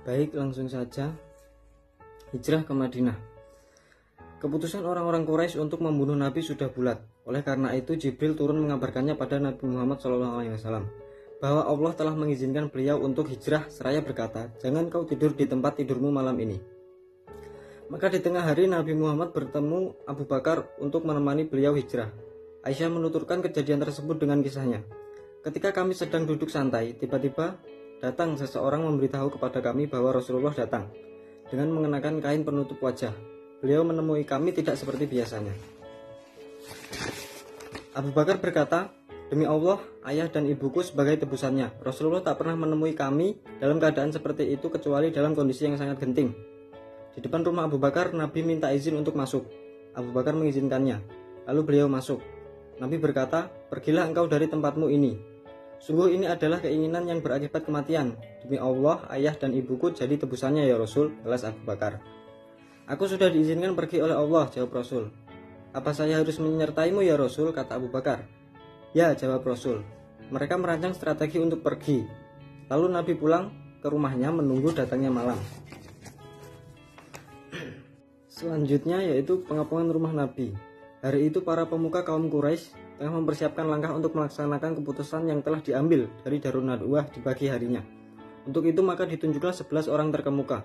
Baik, langsung saja. Hijrah ke Madinah. Keputusan orang-orang Quraisy untuk membunuh Nabi sudah bulat. Oleh karena itu Jibril turun mengabarkannya pada Nabi Muhammad SAW bahwa Allah telah mengizinkan beliau untuk hijrah seraya berkata, "Jangan kau tidur di tempat tidurmu malam ini." Maka di tengah hari Nabi Muhammad bertemu Abu Bakar untuk menemani beliau hijrah. Aisyah menuturkan kejadian tersebut dengan kisahnya. Ketika kami sedang duduk santai, tiba-tiba datang seseorang memberitahu kepada kami bahwa Rasulullah datang dengan mengenakan kain penutup wajah. Beliau menemui kami tidak seperti biasanya. Abu Bakar berkata, "Demi Allah, ayah dan ibuku sebagai tebusannya. Rasulullah tak pernah menemui kami dalam keadaan seperti itu kecuali dalam kondisi yang sangat genting." Di depan rumah Abu Bakar, Nabi minta izin untuk masuk. Abu Bakar mengizinkannya. Lalu beliau masuk. Nabi berkata, "Pergilah engkau dari tempatmu ini. Sungguh ini adalah keinginan yang berakibat kematian. Demi Allah, ayah dan ibuku jadi tebusannya ya Rasul," balas Abu Bakar. "Aku sudah diizinkan pergi oleh Allah," jawab Rasul. "Apa saya harus menyertaimu ya Rasul?" kata Abu Bakar. "Ya," jawab Rasul. Mereka merancang strategi untuk pergi. Lalu Nabi pulang ke rumahnya menunggu datangnya malam. Selanjutnya yaitu pengepungan rumah Nabi. Hari itu para pemuka kaum Quraisy tengah mempersiapkan langkah untuk melaksanakan keputusan yang telah diambil dari Darun Nadwah di pagi harinya. Untuk itu maka ditunjuklah 11 orang terkemuka,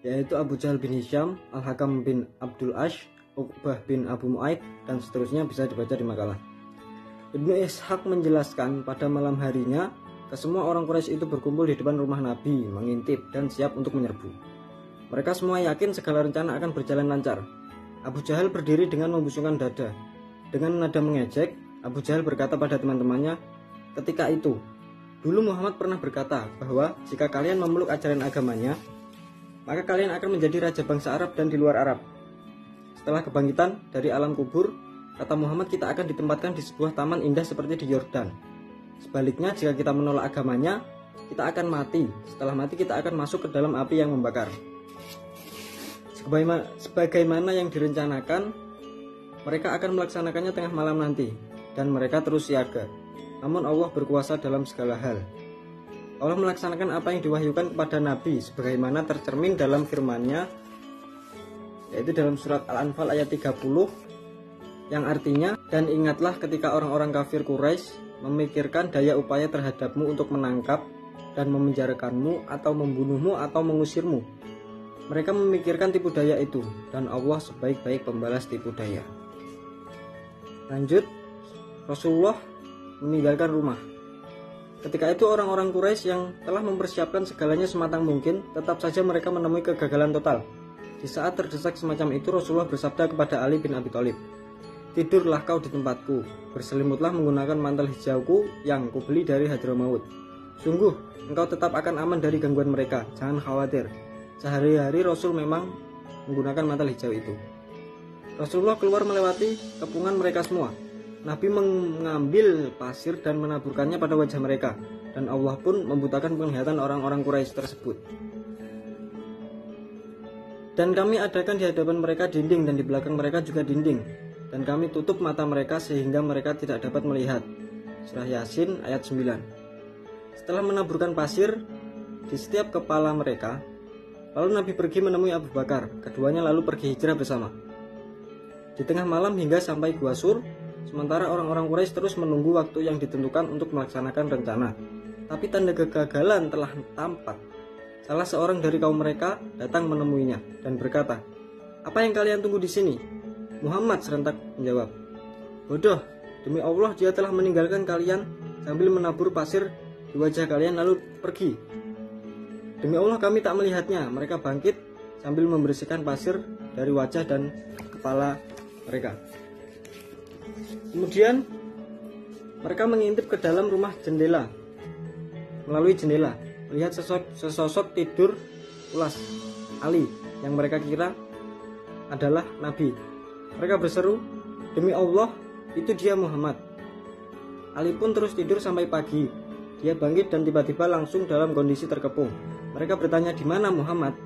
yaitu Abu Jahal bin Hisham, Al-Hakam bin Abdul Ash, Uqbah bin Abu Mu'aid, dan seterusnya bisa dibaca di makalah. Ibnu Ishaq menjelaskan pada malam harinya, kesemua orang Quraisy itu berkumpul di depan rumah Nabi, mengintip dan siap untuk menyerbu. Mereka semua yakin segala rencana akan berjalan lancar. Abu Jahal berdiri dengan membusungkan dada. Dengan nada mengejek, Abu Jahal berkata pada teman-temannya, "Ketika itu, dulu Muhammad pernah berkata bahwa jika kalian memeluk ajaran agamanya, maka kalian akan menjadi raja bangsa Arab dan di luar Arab. Setelah kebangkitan dari alam kubur, kata Muhammad, kita akan ditempatkan di sebuah taman indah seperti di Yordan. Sebaliknya, jika kita menolak agamanya, kita akan mati. Setelah mati, kita akan masuk ke dalam api yang membakar. Sebagaimana yang direncanakan, mereka akan melaksanakannya tengah malam nanti, dan mereka terus siaga. Namun Allah berkuasa dalam segala hal. Allah melaksanakan apa yang diwahyukan kepada Nabi sebagaimana tercermin dalam firman-Nya, yaitu dalam surat Al-Anfal ayat 30, yang artinya, dan ingatlah ketika orang-orang kafir Quraisy memikirkan daya upaya terhadapmu untuk menangkap dan memenjarakanmu atau membunuhmu atau mengusirmu. Mereka memikirkan tipu daya itu, dan Allah sebaik-baik pembalas tipu daya." Lanjut, Rasulullah meninggalkan rumah. Ketika itu orang-orang Quraisy yang telah mempersiapkan segalanya sematang mungkin, tetap saja mereka menemui kegagalan total. Di saat terdesak semacam itu, Rasulullah bersabda kepada Ali bin Abi Thalib, "Tidurlah kau di tempatku, berselimutlah menggunakan mantel hijauku yang kubeli dari Hadramaut. Sungguh, engkau tetap akan aman dari gangguan mereka, jangan khawatir." Sehari-hari Rasul memang menggunakan mantel hijau itu. Rasulullah keluar melewati kepungan mereka semua. Nabi mengambil pasir dan menaburkannya pada wajah mereka, dan Allah pun membutakan penglihatan orang-orang Quraisy tersebut. "Dan kami adakan di hadapan mereka dinding, dan di belakang mereka juga dinding, dan kami tutup mata mereka sehingga mereka tidak dapat melihat." Surah Yasin ayat 9. Setelah menaburkan pasir di setiap kepala mereka, lalu Nabi pergi menemui Abu Bakar. Keduanya lalu pergi hijrah bersama di tengah malam hingga sampai Gua Sur. Sementara orang-orang Quraisy terus menunggu waktu yang ditentukan untuk melaksanakan rencana. Tapi tanda kegagalan telah tampak. Salah seorang dari kaum mereka datang menemuinya dan berkata, "Apa yang kalian tunggu di sini?" Muhammad serentak menjawab, "Bodoh, demi Allah dia telah meninggalkan kalian sambil menabur pasir di wajah kalian lalu pergi. Demi Allah kami tak melihatnya." Mereka bangkit sambil membersihkan pasir dari wajah dan kepala mereka. Kemudian mereka mengintip ke dalam rumah jendela. Melalui jendela, melihat sesosok tidur pulas Ali yang mereka kira adalah Nabi. Mereka berseru, "Demi Allah, itu dia Muhammad." Ali pun terus tidur sampai pagi. Dia bangkit dan tiba-tiba langsung dalam kondisi terkepung. Mereka bertanya, "Di mana Muhammad?"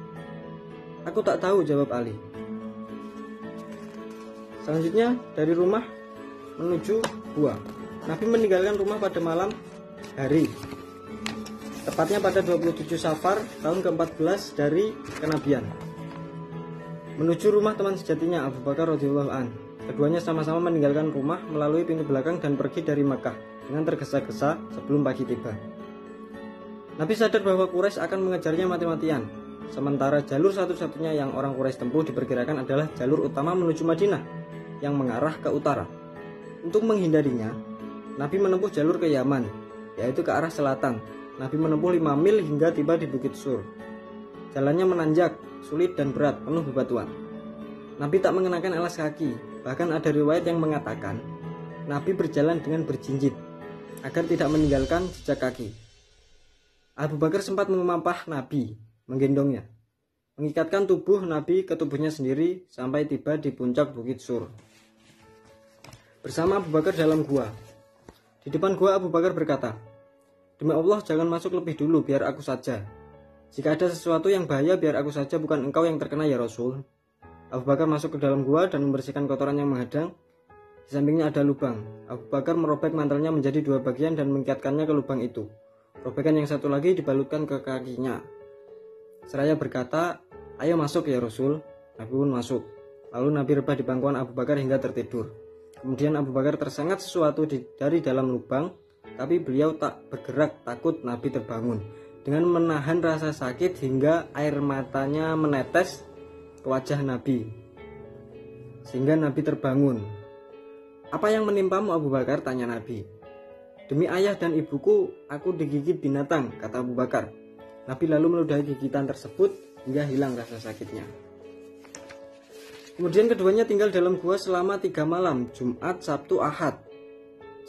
"Aku tak tahu," jawab Ali. Selanjutnya dari rumah menuju gua. Nabi meninggalkan rumah pada malam hari. tepatnya pada 27 Safar tahun ke-14 dari kenabian. Menuju rumah teman sejatinya Abu Bakar radhiyallahu an. Keduanya sama-sama meninggalkan rumah melalui pintu belakang dan pergi dari Makkah dengan tergesa-gesa sebelum pagi tiba. Nabi sadar bahwa Quraisy akan mengejarnya mati-matian. Sementara jalur satu-satunya yang orang Quraisy tempuh diperkirakan adalah jalur utama menuju Madinah yang mengarah ke utara. Untuk menghindarinya, Nabi menempuh jalur ke Yaman, yaitu ke arah selatan. Nabi menempuh 5 mil hingga tiba di Bukit Sur. Jalannya menanjak, sulit dan berat, penuh bebatuan. Nabi tak mengenakan alas kaki. Bahkan ada riwayat yang mengatakan Nabi berjalan dengan berjinjit agar tidak meninggalkan jejak kaki. Abu Bakar sempat memampah Nabi, menggendongnya, mengikatkan tubuh Nabi ke tubuhnya sendiri sampai tiba di puncak Bukit Sur. Bersama Abu Bakar dalam gua. Di depan gua Abu Bakar berkata, "Demi Allah jangan masuk lebih dulu, biar aku saja. Jika ada sesuatu yang bahaya biar aku saja, bukan engkau yang terkena ya Rasul." Abu Bakar masuk ke dalam gua dan membersihkan kotoran yang menghadang. Di sampingnya ada lubang. Abu Bakar merobek mantelnya menjadi 2 bagian dan mengikatkannya ke lubang itu. Robekan yang satu lagi dibalutkan ke kakinya. Seraya berkata, "Ayo masuk ya Rasul." Nabi pun masuk. Lalu Nabi rebah di pangkuan Abu Bakar hingga tertidur. Kemudian Abu Bakar tersengat sesuatu dari dalam lubang, tapi beliau tak bergerak, takut Nabi terbangun. Dengan menahan rasa sakit hingga air matanya menetes ke wajah Nabi, sehingga Nabi terbangun. "Apa yang menimpamu Abu Bakar?" tanya Nabi. "Demi ayah dan ibuku, aku digigit binatang," kata Abu Bakar. Nabi lalu meludahi gigitan tersebut hingga hilang rasa sakitnya. Kemudian keduanya tinggal dalam gua selama 3 malam, Jumat, Sabtu, Ahad.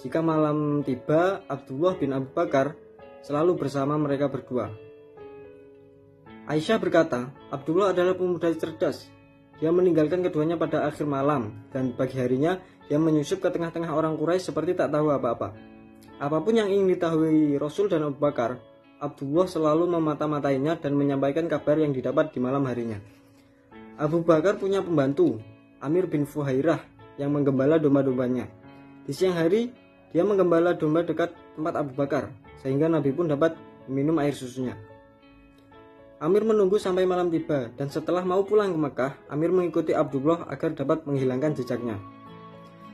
Jika malam tiba, Abdullah bin Abu Bakar selalu bersama mereka berdua. Aisyah berkata, Abdullah adalah pemuda cerdas. Dia meninggalkan keduanya pada akhir malam, dan pagi harinya dia menyusup ke tengah-tengah orang Quraisy seperti tak tahu apa-apa. Apapun yang ingin diketahui Rasul dan Abu Bakar, Abdullah selalu memata-matainya dan menyampaikan kabar yang didapat di malam harinya. Abu Bakar punya pembantu, Amir bin Fuhairah, yang menggembala domba-dombanya. Di siang hari, dia menggembala domba dekat tempat Abu Bakar, sehingga Nabi pun dapat minum air susunya. Amir menunggu sampai malam tiba, dan setelah mau pulang ke Mekah, Amir mengikuti Abdullah agar dapat menghilangkan jejaknya.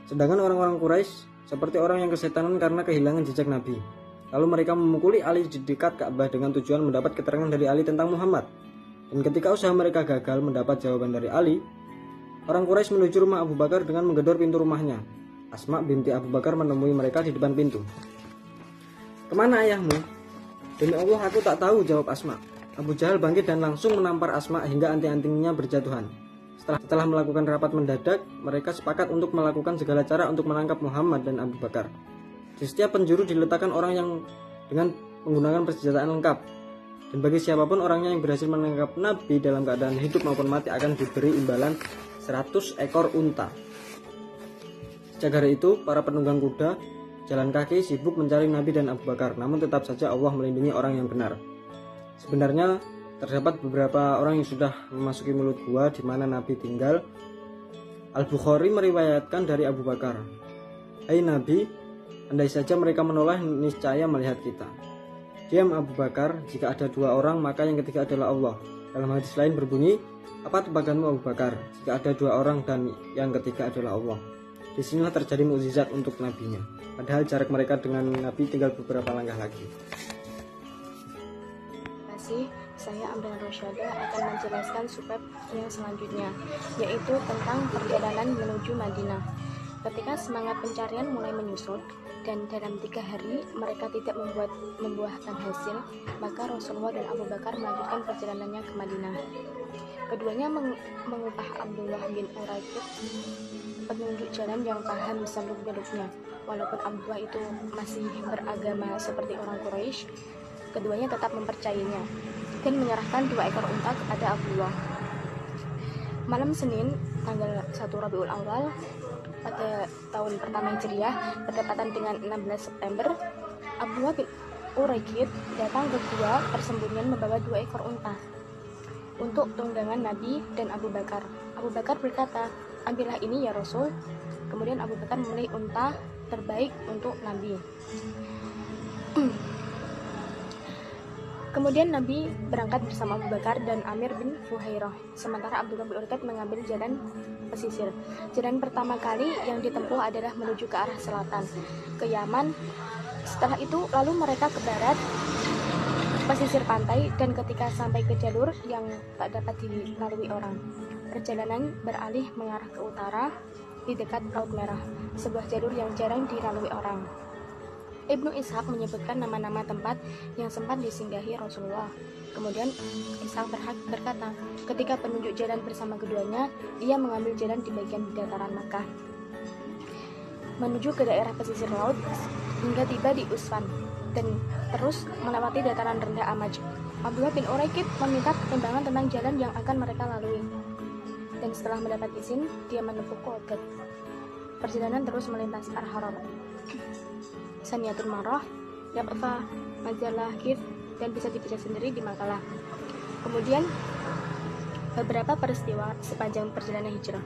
Sedangkan orang-orang Quraisy seperti orang yang kesetanan karena kehilangan jejak Nabi. Lalu mereka memukuli Ali di dekat Ka'bah dengan tujuan mendapat keterangan dari Ali tentang Muhammad. Dan ketika usaha mereka gagal mendapat jawaban dari Ali, orang Quraisy menuju rumah Abu Bakar dengan menggedor pintu rumahnya. Asma binti Abu Bakar menemui mereka di depan pintu. "Kemana ayahmu?" "Demi Allah aku tak tahu," jawab Asma. Abu Jahal bangkit dan langsung menampar Asma hingga anting-antingnya berjatuhan. Setelah melakukan rapat mendadak, mereka sepakat untuk melakukan segala cara untuk menangkap Muhammad dan Abu Bakar. Di setiap penjuru diletakkan orang yang dengan menggunakan persenjataan lengkap. Dan bagi siapapun orangnya yang berhasil menangkap Nabi dalam keadaan hidup maupun mati akan diberi imbalan 100 ekor unta. Sejak hari itu, para penunggang kuda jalan kaki sibuk mencari Nabi dan Abu Bakar. Namun tetap saja Allah melindungi orang yang benar. Sebenarnya terdapat beberapa orang yang sudah memasuki mulut gua di mana Nabi tinggal. Al-Bukhari meriwayatkan dari Abu Bakar, "Hai Nabi, andai saja mereka menoleh, niscaya melihat kita." "Diam Abu Bakar, jika ada 2 orang maka yang ketiga adalah Allah." Dalam hadis lain berbunyi, "Apa tebakanmu Abu Bakar, jika ada 2 orang dan yang ketiga adalah Allah." Disinilah terjadi mukjizat untuk nabinya, padahal jarak mereka dengan Nabi tinggal beberapa langkah lagi. Terima kasih. Saya Amran Rosyada akan menjelaskan subbab yang selanjutnya, yaitu tentang perjalanan menuju Madinah. Ketika semangat pencarian mulai menyusut dan dalam 3 hari mereka tidak membuahkan hasil, maka Rasulullah dan Abu Bakar melanjutkan perjalanannya ke Madinah. Keduanya mengupah Abdullah bin Uraikid, penunjuk jalan yang paham seluk-beluknya. Walaupun Abdullah itu masih beragama seperti orang Quraisy, keduanya tetap mempercayainya dan menyerahkan 2 ekor unta kepada Abdullah. Malam Senin, tanggal 1 Rabiul Awal pada tahun pertama Hijriah, bertepatan dengan 16 September, Abdullah bin Uraikid datang ke gua persembunyian membawa 2 ekor unta untuk tunggangan Nabi dan Abu Bakar. Abu Bakar berkata, "Ambillah ini ya Rasul." Kemudian Abu Bakar memilih unta terbaik untuk Nabi. Kemudian Nabi berangkat bersama Abu Bakar dan Amir bin Fuhairah, sementara Abdullah bin Urqad mengambil jalan pesisir. Jalan pertama kali yang ditempuh adalah menuju ke arah selatan, ke Yaman. Setelah itu lalu mereka ke barat, pesisir pantai, dan ketika sampai ke jalur yang tak dapat dilalui orang, perjalanan beralih mengarah ke utara di dekat Laut Merah, sebuah jalur yang jarang dilalui orang. Ibnu Ishaq menyebutkan nama-nama tempat yang sempat disinggahi Rasulullah. Kemudian Ishaq berkata, ketika penunjuk jalan bersama keduanya, ia mengambil jalan di bagian dataran Makkah menuju ke daerah pesisir laut hingga tiba di Usfan dan terus melewati dataran rendah Amaj. Abdullah bin Uraiqib meminta pertimbangan tentang jalan yang akan mereka lalui, dan setelah mendapat izin, dia menempuh Qodad. Perjalanan terus melintasi Ar-Harar, Saniyatul Marah, Yaqfa, Majalah Kif, dan bisa dibaca sendiri di makalah. Kemudian beberapa peristiwa sepanjang perjalanan hijrah.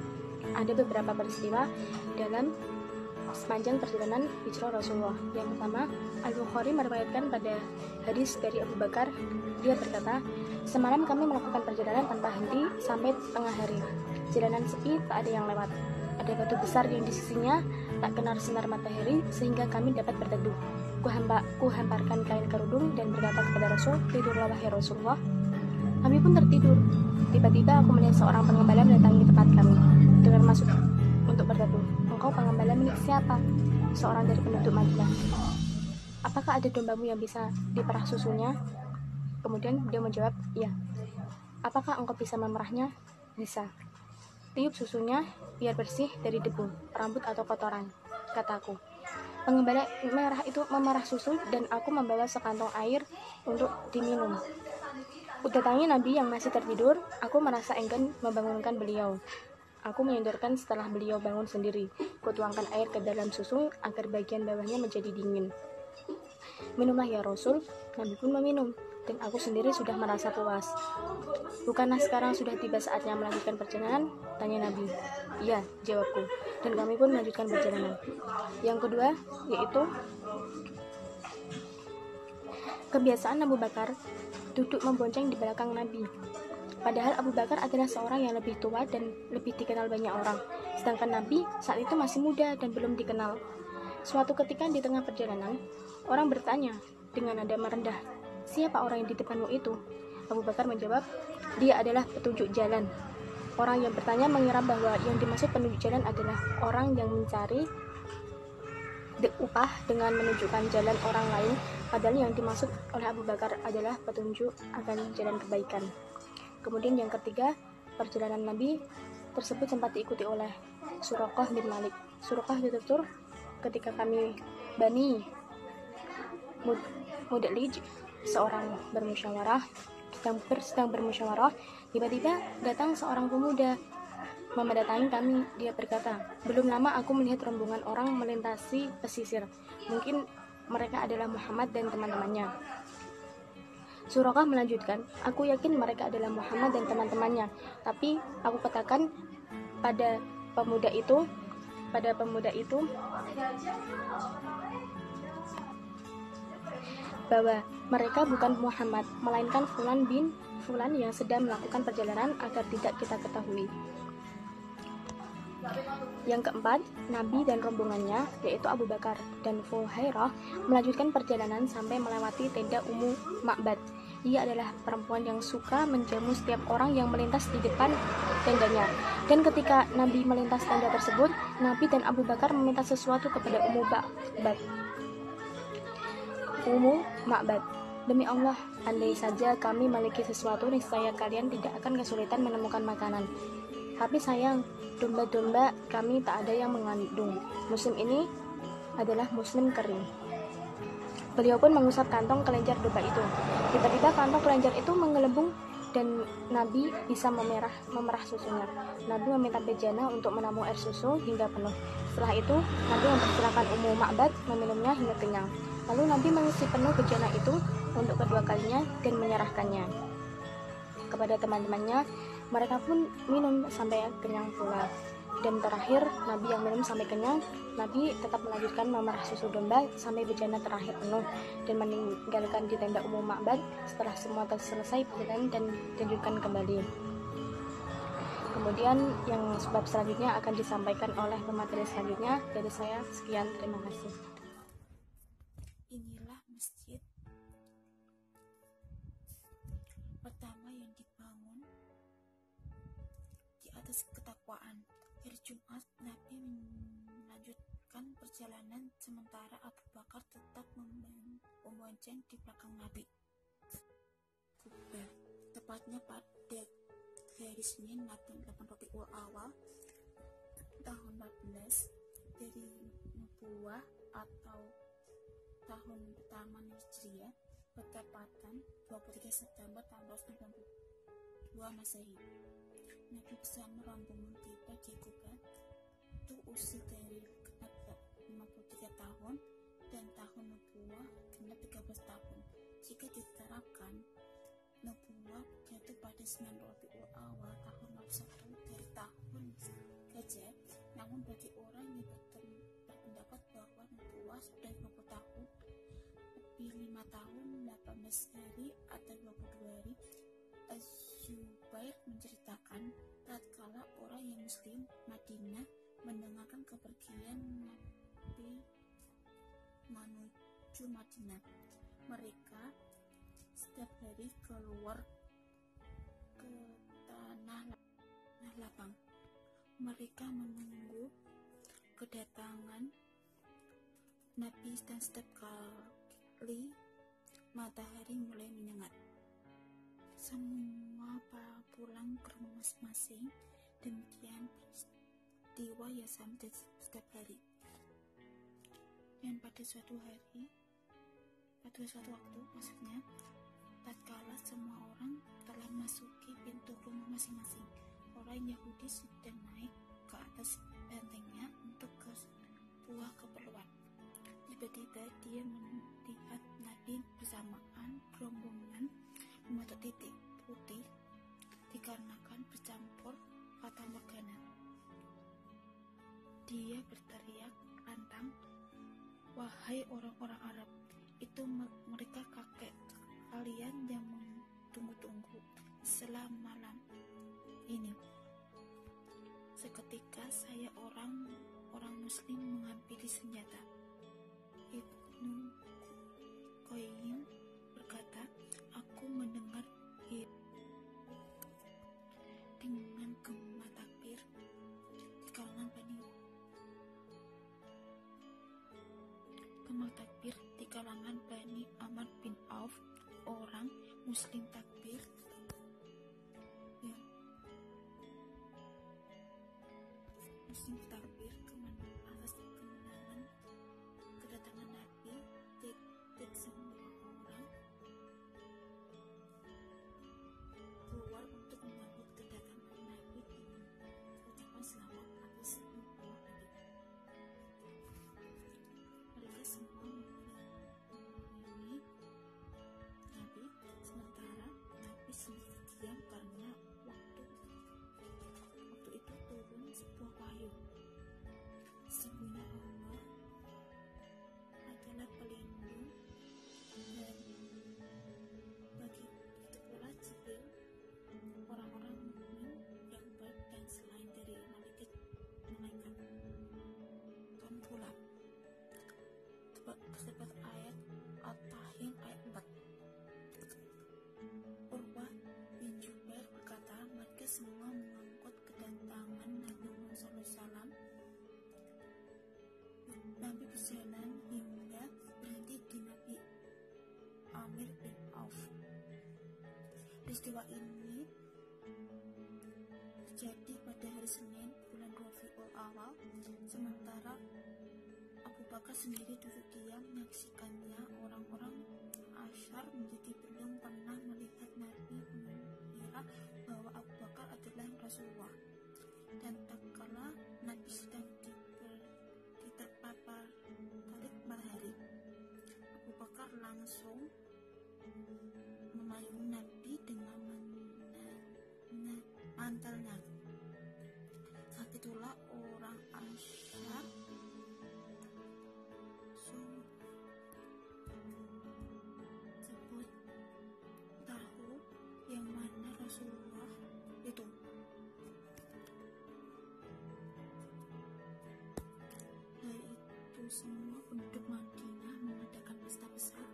Ada beberapa peristiwa dalam sepanjang perjalanan hijrah Rasulullah. Yang pertama, Al-Bukhari meriwayatkan pada hadis dari Abu Bakar, dia berkata, semalam kami melakukan perjalanan tanpa henti sampai tengah hari. Jalanan sepi, tak ada yang lewat. Ada batu besar yang di sisinya tak kena sinar matahari sehingga kami dapat berteduh. Ku hamparkan kain kerudung dan berkata kepada Rasul, tidurlah wahai Rasulullah. Kami pun tertidur. Tiba-tiba aku melihat seorang pengembala mendatangi tempat kami dengan maksud untuk berteduh. Engkau pengembala milik siapa? Seorang dari penduduk Madinah. Apakah ada dombamu yang bisa diperah susunya? Kemudian dia menjawab, iya. Apakah engkau bisa memerahnya? Bisa. Tiup susunya biar bersih dari debu, rambut atau kotoran, kataku. Pengembala merah itu memerah susu dan aku membawa sekantong air untuk diminum. Datangi Nabi yang masih tertidur, aku merasa enggan membangunkan beliau. Aku menyodorkan setelah beliau bangun sendiri. Kutuangkan air ke dalam susu agar bagian bawahnya menjadi dingin. Minumlah ya Rasul. Nabi pun meminum, dan aku sendiri sudah merasa puas. Bukankah sekarang sudah tiba saatnya melanjutkan perjalanan? Tanya Nabi. Iya, jawabku. Dan kami pun melanjutkan perjalanan. Yang kedua, yaitu kebiasaan Abu Bakar duduk membonceng di belakang Nabi. Padahal Abu Bakar adalah seorang yang lebih tua dan lebih dikenal banyak orang. Sedangkan Nabi saat itu masih muda dan belum dikenal. Suatu ketika di tengah perjalanan, orang bertanya dengan nada merendah, siapa orang yang di depanmu itu? Abu Bakar menjawab, dia adalah petunjuk jalan. Orang yang bertanya mengira bahwa yang dimaksud penunjuk jalan adalah orang yang mencari upah dengan menunjukkan jalan orang lain, padahal yang dimaksud oleh Abu Bakar adalah petunjuk akan jalan kebaikan. Kemudian yang ketiga, perjalanan Nabi tersebut sempat diikuti oleh Suraqah bin Malik. Suraqah ditutur ketika kami Bani Mudlij seorang bermusyawarah sedang bermusyawarah, tiba-tiba datang seorang pemuda mendatangi kami. Dia berkata, belum lama aku melihat rombongan orang melintasi pesisir. Mungkin mereka adalah Muhammad dan teman-temannya. Suraqah melanjutkan, aku yakin mereka adalah Muhammad dan teman-temannya, tapi aku katakan pada pemuda itu bahwa mereka bukan Muhammad, melainkan Fulan bin Fulan yang sedang melakukan perjalanan agar tidak kita ketahui. Yang keempat, Nabi dan rombongannya, yaitu Abu Bakar dan Fuhairah, melanjutkan perjalanan sampai melewati tenda Ummu Ma'bad. Ia adalah perempuan yang suka menjamu setiap orang yang melintas di depan tendanya. Dan ketika Nabi melintas tenda tersebut, Nabi dan Abu Bakar meminta sesuatu kepada Ummu Ma'bad. Demi Allah, andai saja kami memiliki sesuatu, niscaya kalian tidak akan kesulitan menemukan makanan. Tapi sayang, domba-domba kami tak ada yang mengandung. Musim ini adalah musim kering. Beliau pun mengusap kantong kelenjar domba itu. Tiba-tiba kantong kelenjar itu menggelembung dan Nabi bisa memerah susunya. Nabi meminta bejana untuk menampung air susu hingga penuh. Setelah itu, Nabi mempersilahkan Ummu Ma'bad meminumnya hingga kenyang. Lalu Nabi mengisi penuh bejana itu untuk kedua kalinya dan menyerahkannya kepada teman-temannya. Mereka pun minum sampai kenyang pula. Dan terakhir, Nabi yang minum sampai kenyang, Nabi tetap melanjutkan memerah susu domba sampai bejana terakhir penuh dan meninggalkan di tenda umum Ma'bad setelah semua selesai perjalanan dan dilanjutkan kembali. Kemudian yang bab selanjutnya akan disampaikan oleh pemateri selanjutnya. Dari saya sekian, terima kasih. Inilah masjid pertama yang dibangun di atas ketakwaan. Hari Jumat, Nabi melanjutkan perjalanan sementara Abu Bakar tetap membonceng di belakang Nabi. Tepatnya pada hari Senin 8 Rabiul Awal tahun 14 dari Nubuwah atau tahun pertama Hijriah, bertepatan 23 September tahun 1992 Masehi. Nabi bersama rombongan tiba di Kuba. Itu usia dari genap 53 tahun dan tahun Nubuwah genap 13 tahun. Jika diterapkan, Nubuwah jatuh pada 9 Rabiul Awal tahun 01 dari tahun Gajah. Namun bagi orang yang berpendapat bahwa Nubuwah sudah 20 tahun, lebih 5 tahun, 18 hari atau 22 hari, Az-Zubair menceritakan tatkala orang yang muslim Madinah mendengarkan kepergian Nabi menuju Madinah, mereka setiap hari keluar ke tanah lapang. Mereka menunggu kedatangan Nabi dan setiap kali matahari mulai menyengat, semua pulang ke rumah masing-masing. Demikian peristiwa yang sama setiap hari. Dan pada suatu waktu maksudnya, tatkala semua orang telah memasuki pintu rumah masing-masing, orang Yahudi sudah naik ke atas bentengnya untuk ke sebuah keperluan. Tiba-tiba dia melihat Nabi bersamaan rombongan mematuk titik putih dikarenakan bercampur fata morgana. Dia berteriak lantang, "Wahai orang-orang Arab, itu mereka kakek kalian yang tunggu-tunggu selama malam ini." Seketika saya orang muslim menghampiri senjata. Ibnu Qayyim berkata, "Aku mendengar dengan gema takbir di kalangan Bani Amr bin Auf, orang muslim takbir atas kedatangan Nabi. Semua orang keluar untuk menyambut kedatangan Nabi dengan ucapan selamat atas nubuwah Nabi. Mereka semua mengiringi Nabi, sementara Nabi sendiri diam karena waktu itu turun sebuah payung. Sesungguhnya Allah adalah pelindung dan bagi itu pula Jibril, orang-orang mukmin yang baik dan selain dari malaikat. Dan pula terdapat ayat At-Tahrim ayat 4. Urwah bin Jubair berkata, mereka semua mengangkut kedatangan Nabi Muhammad SAW. Nabi berjalan hingga berhenti di Nabi Amir bin Auf. Peristiwa ini terjadi pada hari Senin bulan Rabiul Awal, sementara Abu Bakar sendiri duduk diam menyaksikannya. Orang-orang Asyar menjadi belum pernah melihat Nabi mengira bahwa Abu Bakar adalah Rasulullah. Dan tatkala Nabi sedang terpapar terik matahari, Abu Bakar langsung memayungi Nabi dengan mantelnya. Saat itulah semua penduduk Madinah mengadakan pesta besar.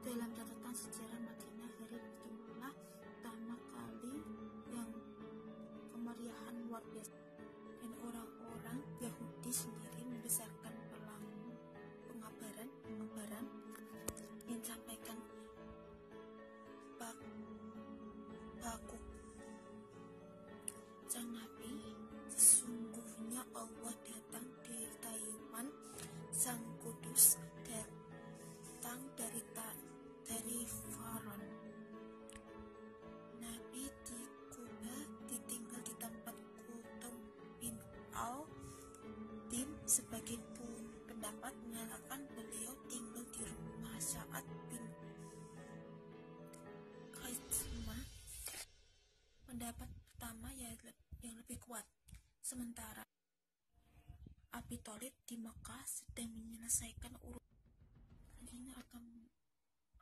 Dalam catatan sejarah Madinah, hari itulah pertama kali yang kemeriahan luar biasa, dan orang-orang Yahudi sendiri membesarkan pengabaran yang disampaikan baku sang Nabi, sesungguhnya Allah datang di Taiwan, Sang Kudus datang dari Faron. Nabi di Kuba ditinggal di tempat Kultum bin Al-Tim. Sebagian pendapat menyatakan beliau tinggal di rumah Sa'ad bin Khaismah. Pendapat pertama yang lebih kuat. Sementara Abi Thalib di Mekah sedang menyelesaikan urusan. Selanjutnya akan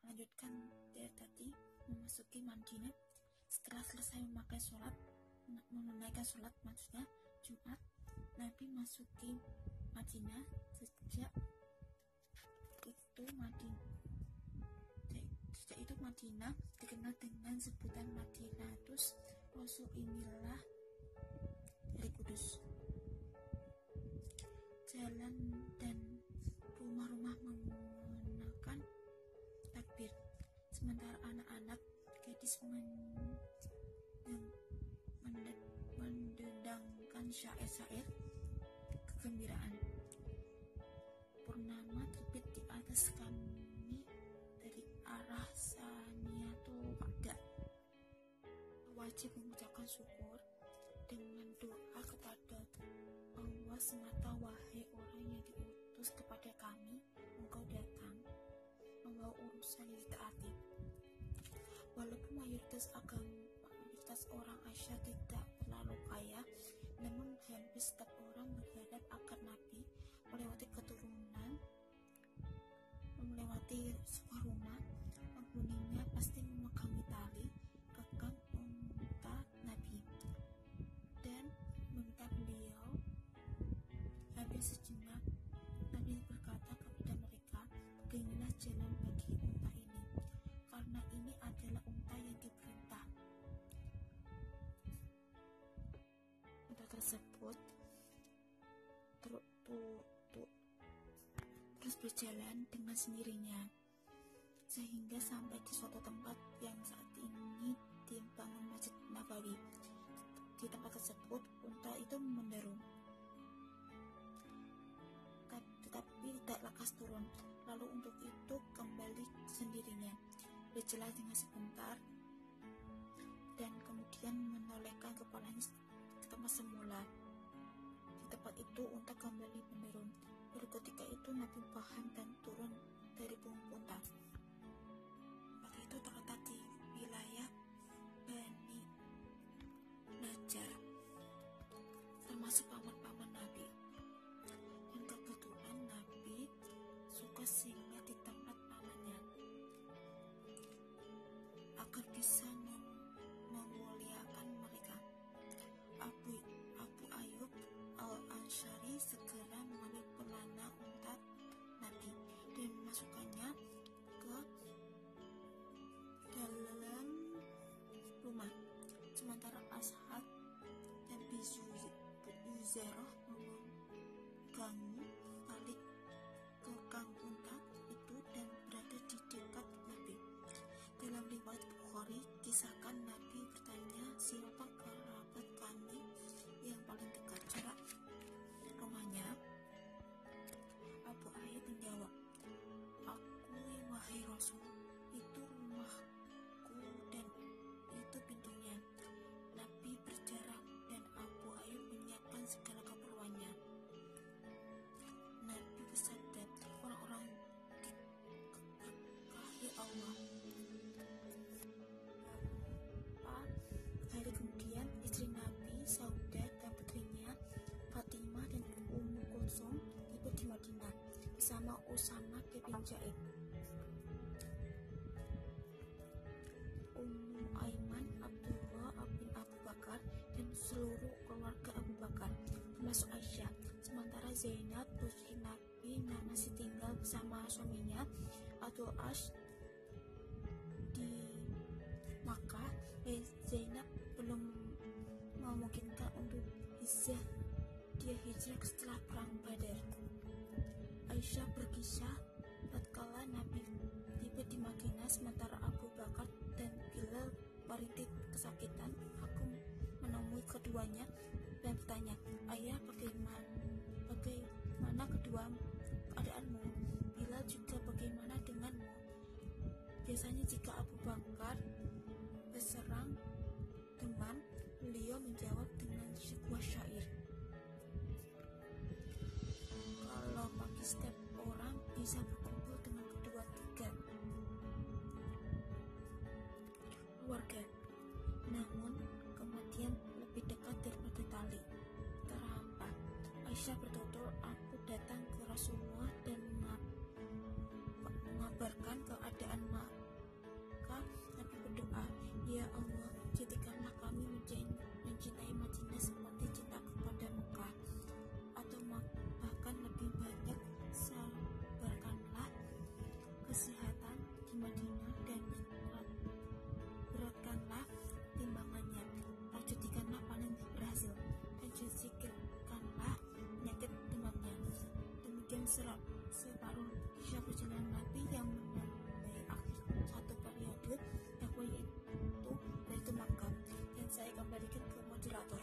melanjutkan dari tadi memasuki Madinah. Setelah selesai menunaikan sholat maksudnya Jumat, Nabi masuki Madinah. Sejak itu Madinah dikenal dengan sebutan Madinatus Rasul. Inilah dari Kudus. Jalan dan rumah-rumah mengenakan takbir, sementara anak-anak gadis mendendangkan syair-syair kegembiraan. Purnama terbit di atas kami dari arah Saniatul Wada. Wajib mengucapkan syukur dengan doa kepada Allah semata. Wahai orang yang diutus kepada kami, engkau datang membawa urusan yang ditaati. Walaupun mayoritas orang Asia tidak terlalu kaya, namun hampir setiap orang berharap agar Nabi melewati sebuah rumah, penghuninya pasti memegangi tali kekang unta Nabi dan meminta beliau. Hampir sejenak Nabi berkata kepada mereka, beginilah jalan bagi unta ini, karena ini adalah unta yang diperintah. Unta tersebut terus berjalan dengan sendirinya sehingga sampai di suatu tempat yang saat ini dibangun Masjid Nabawi. Di tempat tersebut unta itu menderu, tetapi tidak lekas turun. Lalu untuk itu kembali sendirinya, berjalan dengan sebentar, dan kemudian menolehkan kepalanya ke tempat semula. Di tempat itu unta kembali menurun. Baru ketika itu Nabi paham dan turun dari punggung unta. Tempat itu terletak di wilayah Bani Najjar, termasuk paman-paman Nabi. Dan kebetulan Nabi suka singgah di tempat pamannya agar bisa memuliakan mereka. Abu Ayyub Al-Ansyari segera mengambil pelana unta Nabi dan memasukkannya ke dalam rumah, sementara Ashad dan Bizarah memegangi tali kekang unta itu dan berada di dekat Nabi. Dalam riwayat Bukhari kisahkan Nabi bertanya, siapa kerabat kami yang paling dekat jarak rumahnya? Abu Ayyub menjawab, aku wahai Rasul, itu rumahku dan itu pintunya. Nabi berjarak dan Abu Ayyub menyiapkan segala keperluannya. Nabi bersabda, orang-orang diberkahi Allah. Hari kemudian istri Nabi, Saudah, dan putrinya Fatimah dan Ummu Kulsum tiba di Madinah bersama Usama bin Zaid, Ummu Aiman, Abdullah bin Abu Bakar, dan seluruh keluarga Abu Bakar, termasuk Aisyah. Sementara Zainab putri Nabi masih tinggal bersama suaminya Abdul Ash di Makkah. Zainab belum memungkinkan untuk dia hijrah setelah perang Badar. Aisyah berkisah, tatkala Nabi tiba di Madinah sementara Abu Bakar dan Bilal merintih kesakitan, aku menemui keduanya dan bertanya, "Ayah, bagaimana kedua keadaanmu? Bilal juga bagaimana denganmu?" Biasanya jika Abu Bakar berserang demam, beliau menjawab dengan sebuah syair, "Kalau pagi setiap orang bisa berkumpul dengan kedua tiga keluarga, namun kematian lebih dekat daripada tali terhampa." Aisyah bertutur, "Aku datang ke Rasulullah dan mengabarkan keadaan maka Nabi berdoa, 'Ya Allah, jadikanlah kami mencintai Madinah seperti cintaku pada Mekah, atau bahkan lebih banyak, sabarkanlah kesehatan di Madinah dan beratkanlah timbangannya, jadikanlah panen berhasil, dan singkirkanlah penyakit demamnya." Demikian separuh kisah perjalanan Nabi yang menandai akhir satu periode dakwah, yaitu Makkah, dan saya kembalikan ke moderator.